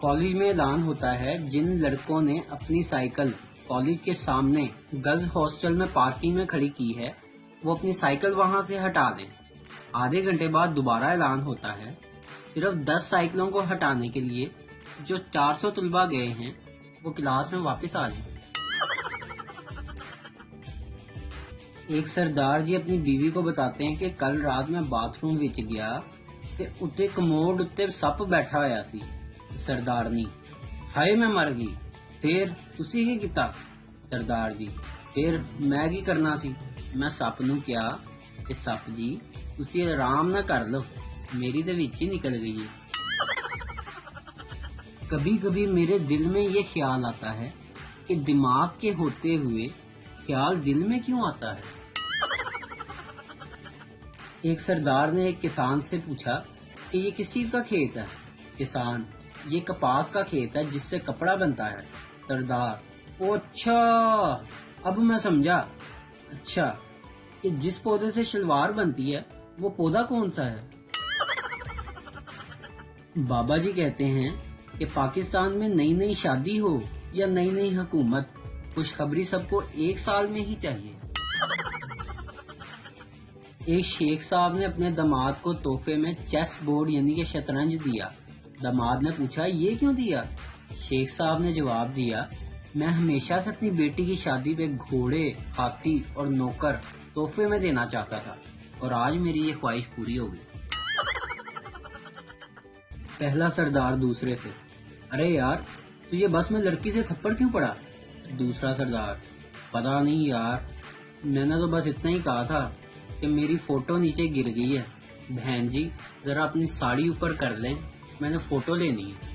College میں اعلان ہوتا ہے جن لڑکوں نے اپنی سائیکل کالج کے سامنے گرلز ہاسٹل میں پارکنگ میں کھڑی کی ہے وہ اپنی سائیکل وہاں سے ہٹا دیں۔ آدھے گھنٹے بعد دوبارہ اعلان ہوتا ہے صرف 10 سائیکلوں کو ہٹانے کے لیے جو 400 طلبہ گئے ہیں وہ کلاس میں واپس آ جائیں۔ ایک سردار جی اپنی بیوی کو بتاتے ہیں کہ کل رات میں باتھ روم وچ گیا تے اتنے کموڈ اتنے سپ بیٹھا ہوا سی۔ سردارنی: ہائے میں مر گئی۔ پھر تسی کی کیتا؟ سردار جی: پھر میں کی کرنا سی، میں سپ نو کیا کہ سپ جی تسی آرام نہ کر لو، میری تے وچ ہی نکل گئی ہے۔ کبھی کبھی میرے دل میں یہ خیال آتا ہے کہ دماغ کے ہوتے ہوئے خیال دل میں کیوں آتا ہے؟ ایک سردار نے ایک کسان سے پوچھا کہ یہ کس چیز کا کھیت ہے؟ کسان: یہ کپاس کا کھیت ہے جس سے کپڑا بنتا ہے۔ سردار: او اچھا، اب میں سمجھا۔ اچھا، کہ جس پودے سے شلوار بنتی ہے وہ پودا کون سا ہے؟ بابا جی کہتے ہیں کہ پاکستان میں نئی نئی شادی ہو یا نئی نئی حکومت، خوشخبری سب کو ایک سال میں ہی چاہیے۔ ایک شیخ صاحب نے اپنے داماد کو تحفے میں چیس بورڈ یعنی کہ شطرنج دیا۔ داماد نے پوچھا یہ کیوں دیا؟ شیخ صاحب نے جواب دیا، میں ہمیشہ سے اپنی بیٹی کی شادی پہ گھوڑے، ہاتھی اور نوکر تحفے میں دینا چاہتا تھا اور آج میری یہ خواہش پوری ہو گئی۔ پہلا سردار دوسرے سے: ارے یار تو یہ بس میں لڑکی سے تھپڑ کیوں پڑا؟ دوسرا سردار: پتا نہیں یار، میں نے تو بس اتنا ہی کہا تھا کہ میری فوٹو نیچے گر گئی ہے، بہن جی ذرا اپنی ساڑی اوپر کر لیں، میں نے فوٹو لینی ہے۔